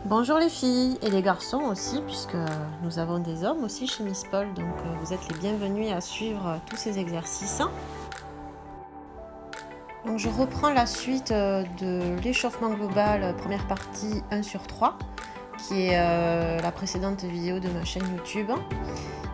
Bonjour les filles et les garçons aussi, puisque nous avons des hommes aussi chez Miss Paul, donc vous êtes les bienvenus à suivre tous ces exercices. Donc je reprends la suite de l'échauffement global, première partie 1 sur 3, qui est la précédente vidéo de ma chaîne YouTube.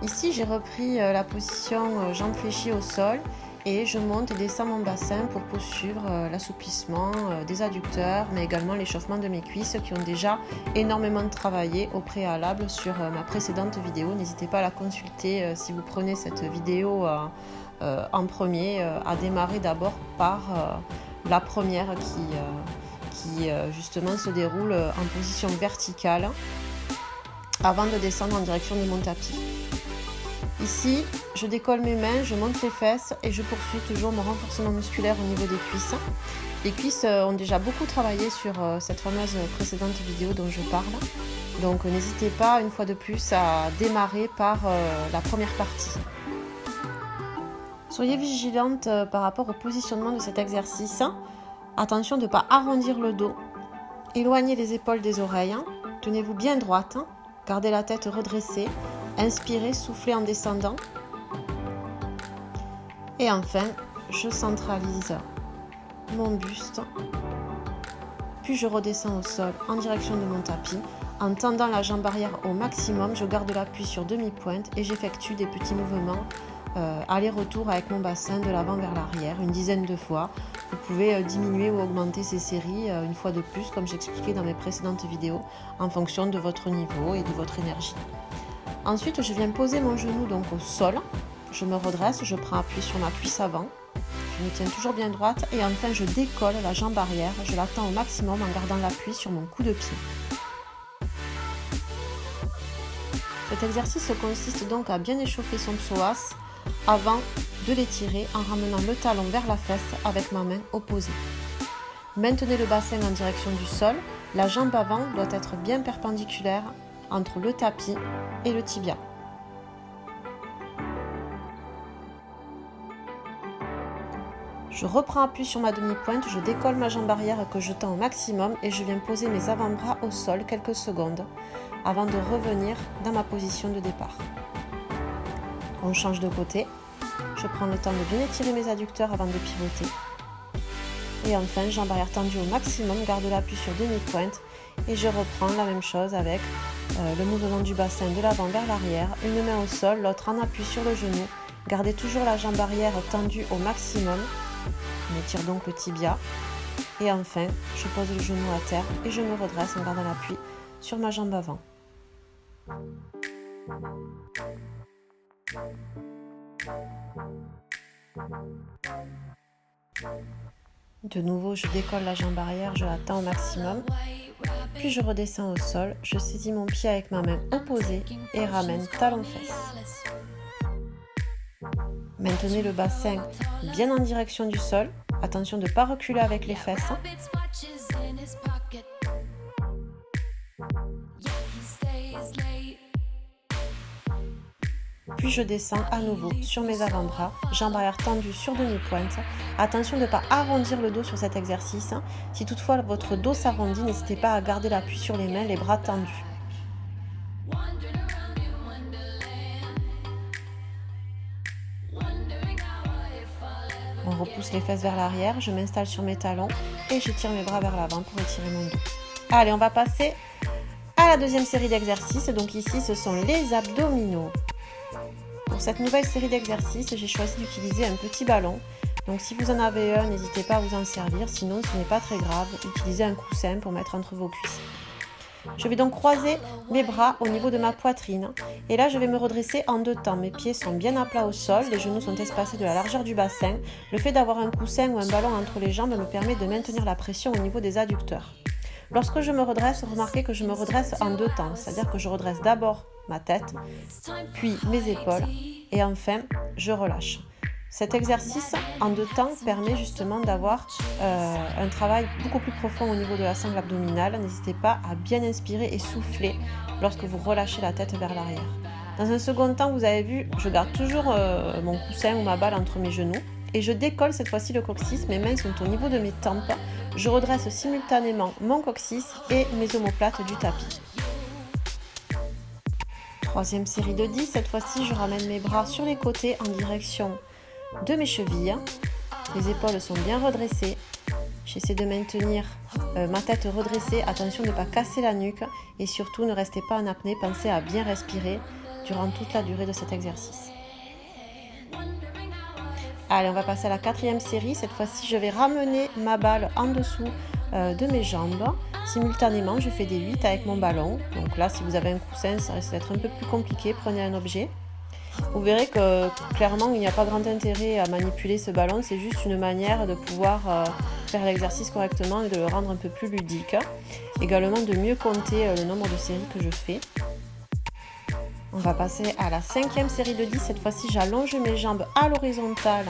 Ici j'ai repris la position jambes fléchies au sol et je monte et descends mon bassin pour poursuivre l'assouplissement des adducteurs, mais également l'échauffement de mes cuisses qui ont déjà énormément travaillé au préalable sur ma précédente vidéo. N'hésitez pas à la consulter si vous prenez cette vidéo en premier, à démarrer d'abord par la première qui justement se déroule en position verticale avant de descendre en direction de mon tapis. Ici, je décolle mes mains, je monte les fesses et je poursuis toujours mon renforcement musculaire au niveau des cuisses. Les cuisses ont déjà beaucoup travaillé sur cette fameuse précédente vidéo dont je parle. Donc n'hésitez pas une fois de plus à démarrer par la première partie. Soyez vigilante par rapport au positionnement de cet exercice. Attention de ne pas arrondir le dos. Éloignez les épaules des oreilles. Tenez-vous bien droite. Gardez la tête redressée. Inspirez, soufflez en descendant. Et enfin, je centralise mon buste. Puis je redescends au sol en direction de mon tapis. En tendant la jambe arrière au maximum, je garde l'appui sur demi-pointe et j'effectue des petits mouvements aller-retour avec mon bassin de l'avant vers l'arrière, une dizaine de fois. Vous pouvez diminuer ou augmenter ces séries une fois de plus, comme j'expliquais dans mes précédentes vidéos, en fonction de votre niveau et de votre énergie. Ensuite, je viens poser mon genou donc au sol. Je me redresse, je prends appui sur ma cuisse avant. Je me tiens toujours bien droite et enfin je décolle la jambe arrière. Je la tends au maximum en gardant l'appui sur mon coup de pied. Cet exercice consiste donc à bien échauffer son psoas avant de l'étirer en ramenant le talon vers la fesse avec ma main opposée. Maintenez le bassin en direction du sol. La jambe avant doit être bien perpendiculaire entre le tapis et le tibia. Je reprends appui sur ma demi-pointe, je décolle ma jambe arrière que je tends au maximum et je viens poser mes avant-bras au sol quelques secondes avant de revenir dans ma position de départ. On change de côté. Je prends le temps de bien étirer mes adducteurs avant de pivoter. Et enfin, jambe arrière tendue au maximum, garde l'appui sur demi-pointe et je reprends la même chose avec le mouvement du bassin de l'avant vers l'arrière, une main au sol, l'autre en appui sur le genou. Gardez toujours la jambe arrière tendue au maximum. On étire donc le tibia. Et enfin, je pose le genou à terre et je me redresse en gardant l'appui sur ma jambe avant. De nouveau, je décolle la jambe arrière, je la tends au maximum. Puis je redescends au sol, je saisis mon pied avec ma main opposée et ramène talon-fesse. Maintenez le bassin bien en direction du sol. Attention de ne pas reculer avec les fesses. Puis je descends à nouveau sur mes avant-bras, jambes arrière tendues sur demi-pointe. Attention de ne pas arrondir le dos sur cet exercice. Si toutefois votre dos s'arrondit, n'hésitez pas à garder l'appui sur les mains, les bras tendus. On repousse les fesses vers l'arrière, je m'installe sur mes talons et j'étire mes bras vers l'avant pour étirer mon dos. Allez, on va passer à la deuxième série d'exercices. Donc ici, ce sont les abdominaux. Pour cette nouvelle série d'exercices, j'ai choisi d'utiliser un petit ballon. Donc si vous en avez un, n'hésitez pas à vous en servir, sinon ce n'est pas très grave. Utilisez un coussin pour mettre entre vos cuisses. Je vais donc croiser mes bras au niveau de ma poitrine. Et là, je vais me redresser en deux temps. Mes pieds sont bien à plat au sol, les genoux sont espacés de la largeur du bassin. Le fait d'avoir un coussin ou un ballon entre les jambes me permet de maintenir la pression au niveau des adducteurs. Lorsque je me redresse, remarquez que je me redresse en deux temps. C'est-à-dire que je redresse d'abord ma tête, puis mes épaules, et enfin, je relâche. Cet exercice en deux temps permet justement d'avoir un travail beaucoup plus profond au niveau de la sangle abdominale. N'hésitez pas à bien inspirer et souffler lorsque vous relâchez la tête vers l'arrière. Dans un second temps, vous avez vu, je garde toujours mon coussin ou ma balle entre mes genoux. et je décolle cette fois-ci le coccyx. Mes mains sont au niveau de mes tempes. Je redresse simultanément mon coccyx et mes omoplates du tapis. Troisième série de 10, cette fois-ci je ramène mes bras sur les côtés en direction de mes chevilles. Les épaules sont bien redressées. J'essaie de maintenir ma tête redressée, attention de ne pas casser la nuque et surtout ne restez pas en apnée, pensez à bien respirer durant toute la durée de cet exercice. Allez, on va passer à la quatrième série. Cette fois-ci, je vais ramener ma balle en dessous de mes jambes. Simultanément, je fais des 8 avec mon ballon. Donc là, si vous avez un coussin, ça risque d'être un peu plus compliqué. Prenez un objet. Vous verrez que clairement, il n'y a pas grand intérêt à manipuler ce ballon. C'est juste une manière de pouvoir faire l'exercice correctement et de le rendre un peu plus ludique. Également, de mieux compter le nombre de séries que je fais. On va passer à la cinquième série de 10. Cette fois-ci, j'allonge mes jambes à l'horizontale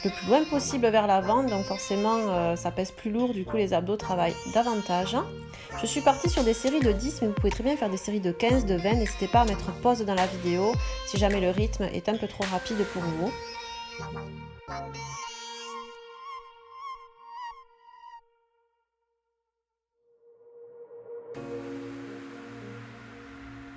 le plus loin possible vers l'avant. Donc forcément, ça pèse plus lourd. Du coup, les abdos travaillent davantage. Je suis partie sur des séries de 10, mais vous pouvez très bien faire des séries de 15, de 20. N'hésitez pas à mettre pause dans la vidéo si jamais le rythme est un peu trop rapide pour vous.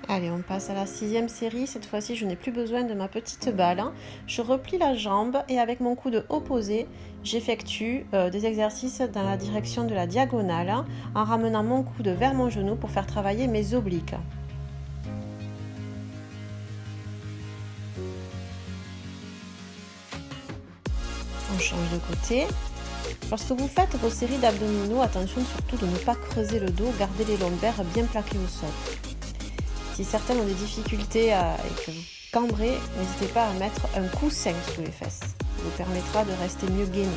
Allez, on passe à la sixième série. Cette fois-ci, je n'ai plus besoin de ma petite balle. Je replie la jambe et avec mon coude opposé, j'effectue des exercices dans la direction de la diagonale en ramenant mon coude vers mon genou pour faire travailler mes obliques. On change de côté. Lorsque vous faites vos séries d'abdominaux, attention surtout de ne pas creuser le dos, gardez les lombaires bien plaqués au sol. Si certains ont des difficultés et que vous cambrez, n'hésitez pas à mettre un coussin sous les fesses. Ça vous permettra de rester mieux gainé.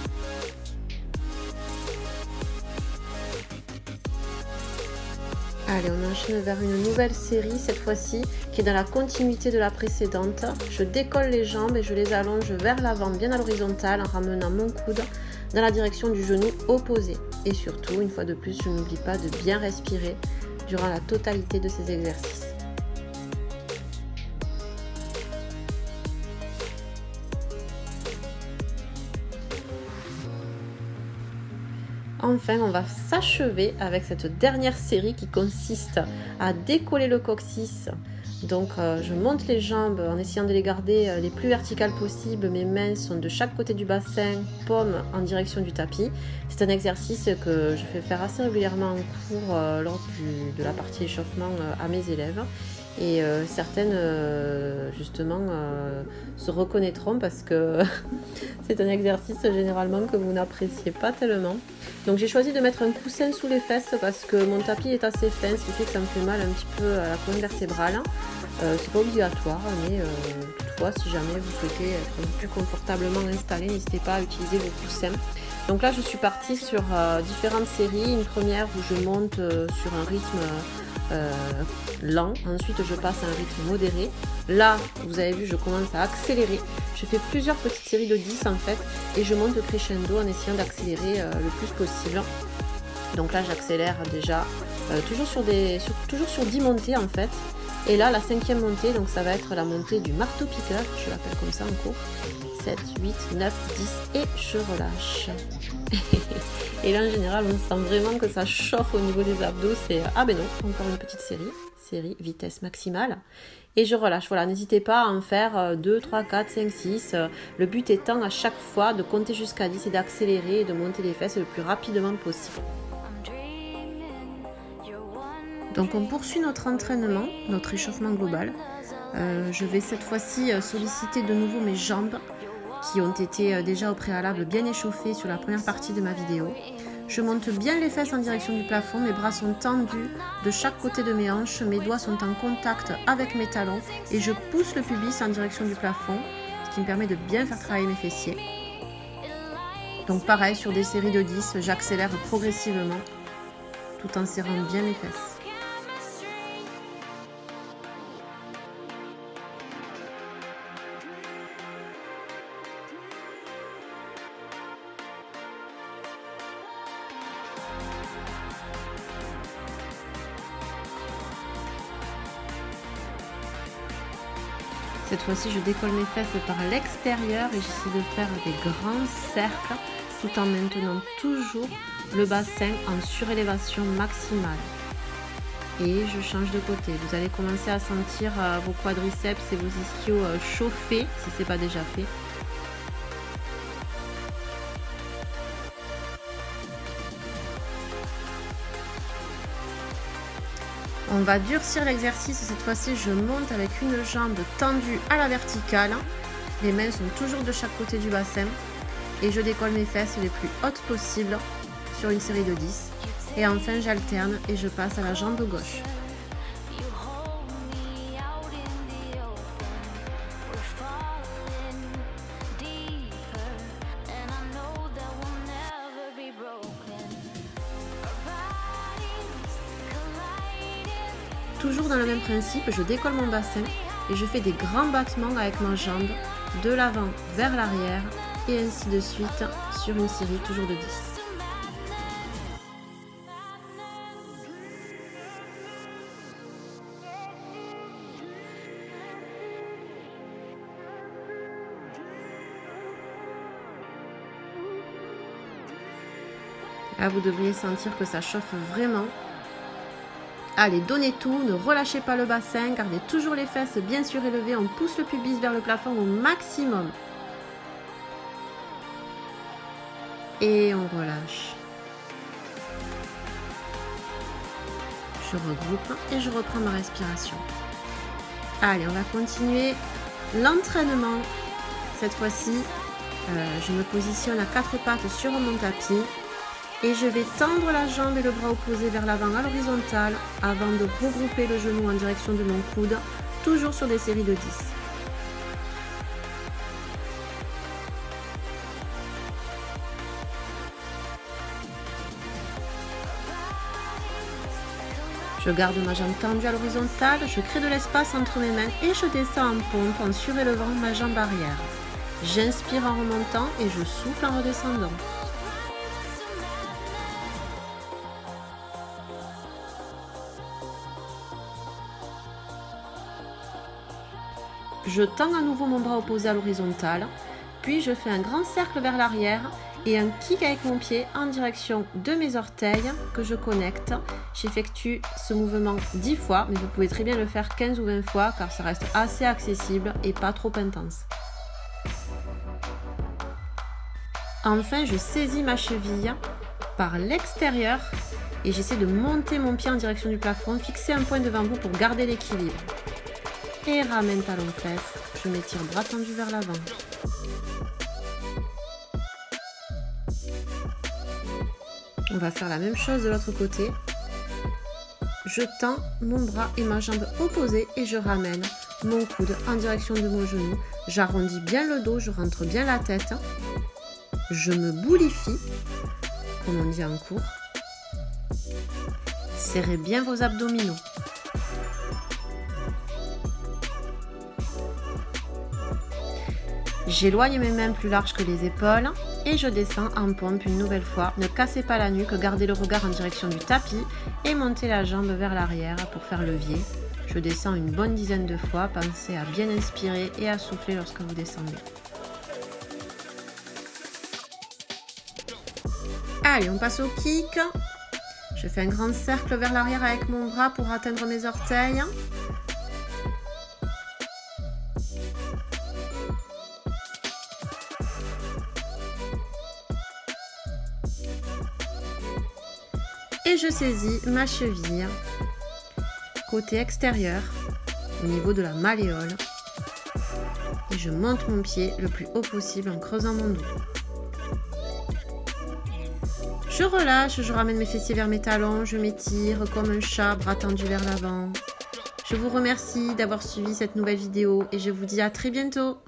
Allez, on enchaîne vers une nouvelle série, cette fois-ci, qui est dans la continuité de la précédente. Je décolle les jambes et je les allonge vers l'avant, bien à l'horizontale, en ramenant mon coude dans la direction du genou opposé. Et surtout, une fois de plus, je n'oublie pas de bien respirer durant la totalité de ces exercices. Enfin, on va s'achever avec cette dernière série qui consiste à décoller le coccyx. Donc, je monte les jambes en essayant de les garder les plus verticales possibles. Mes mains sont de chaque côté du bassin, paume en direction du tapis. C'est un exercice que je fais faire assez régulièrement en cours lors de la partie échauffement à mes élèves. Et certaines, justement, se reconnaîtront parce que c'est un exercice généralement que vous n'appréciez pas tellement. Donc j'ai choisi de mettre un coussin sous les fesses parce que mon tapis est assez fin, ce qui fait que ça me fait mal un petit peu à la colonne vertébrale. C'est pas obligatoire, mais toutefois, si jamais vous souhaitez être un peu plus confortablement installé, n'hésitez pas à utiliser vos coussins. Donc là, je suis partie sur différentes séries. Une première où je monte sur un rythme lent, ensuite je passe à un rythme modéré. Là, vous avez vu, je commence à accélérer. Je fais plusieurs petites séries de 10 en fait et je monte crescendo en essayant d'accélérer le plus possible. Donc là, j'accélère déjà toujours sur 10 montées en fait. Et là, la cinquième montée, donc ça va être la montée du marteau-piqueur, je l'appelle comme ça en cours. 7, 8, 9, 10 et je relâche. Et là, en général, on sent vraiment que ça chauffe au niveau des abdos. C'est ah ben non, encore une petite série, vitesse maximale. Et je relâche. Voilà, n'hésitez pas à en faire 2, 3, 4, 5, 6. Le but étant à chaque fois de compter jusqu'à 10 et d'accélérer et de monter les fesses le plus rapidement possible. Donc on poursuit notre entraînement, notre échauffement global. Je vais cette fois-ci solliciter de nouveau mes jambes qui ont été déjà au préalable bien échauffées sur la première partie de ma vidéo. Je monte bien les fesses en direction du plafond, mes bras sont tendus de chaque côté de mes hanches, mes doigts sont en contact avec mes talons et je pousse le pubis en direction du plafond, ce qui me permet de bien faire travailler mes fessiers. Donc pareil, sur des séries de 10, j'accélère progressivement tout en serrant bien mes fesses. Cette fois-ci, je décolle mes fesses par l'extérieur et j'essaie de faire des grands cercles tout en maintenant toujours le bassin en surélévation maximale. Et je change de côté. Vous allez commencer à sentir vos quadriceps et vos ischios chauffer si ce n'est pas déjà fait. On va durcir l'exercice. Cette fois-ci, je monte avec une jambe tendue à la verticale. Les mains sont toujours de chaque côté du bassin. Et je décolle mes fesses les plus hautes possibles sur une série de 10. Et enfin, j'alterne et je passe à la jambe gauche. Toujours dans le même principe, je décolle mon bassin et je fais des grands battements avec ma jambe de l'avant vers l'arrière et ainsi de suite sur une série toujours de 10. Là, vous devriez sentir que ça chauffe vraiment. Allez, donnez tout, ne relâchez pas le bassin, gardez toujours les fesses bien surélevées, on pousse le pubis vers le plafond au maximum. Et on relâche. Je regroupe et je reprends ma respiration. Allez, on va continuer l'entraînement. Cette fois-ci, je me positionne à 4 pattes sur mon tapis. Et je vais tendre la jambe et le bras opposé vers l'avant à l'horizontale avant de regrouper le genou en direction de mon coude, toujours sur des séries de 10. Je garde ma jambe tendue à l'horizontale, je crée de l'espace entre mes mains et je descends en pompe en surélevant ma jambe arrière. J'inspire en remontant et je souffle en redescendant. Je tends à nouveau mon bras opposé à l'horizontale, puis je fais un grand cercle vers l'arrière et un kick avec mon pied en direction de mes orteils que je connecte. J'effectue ce mouvement 10 fois, mais vous pouvez très bien le faire 15 ou 20 fois car ça reste assez accessible et pas trop intense. Enfin, je saisis ma cheville par l'extérieur et j'essaie de monter mon pied en direction du plafond, fixer un point devant vous pour garder l'équilibre. Et ramène talon fesse, je m'étire bras tendu vers l'avant. On va faire la même chose de l'autre côté. Je tends mon bras et ma jambe opposée et je ramène mon coude en direction de mon genou. J'arrondis bien le dos, je rentre bien la tête. Je me boulifie, comme on dit en cours. Serrez bien vos abdominaux. J'éloigne mes mains plus larges que les épaules et je descends en pompe une nouvelle fois. Ne cassez pas la nuque, gardez le regard en direction du tapis et montez la jambe vers l'arrière pour faire levier. Je descends une bonne dizaine de fois. Pensez à bien inspirer et à souffler lorsque vous descendez. Allez, on passe au kick. Je fais un grand cercle vers l'arrière avec mon bras pour atteindre mes orteils. Et je saisis ma cheville côté extérieur au niveau de la malléole et je monte mon pied le plus haut possible en creusant mon dos. Je relâche, je ramène mes fessiers vers mes talons, je m'étire comme un chat, bras tendus vers l'avant. Je vous remercie d'avoir suivi cette nouvelle vidéo et je vous dis à très bientôt.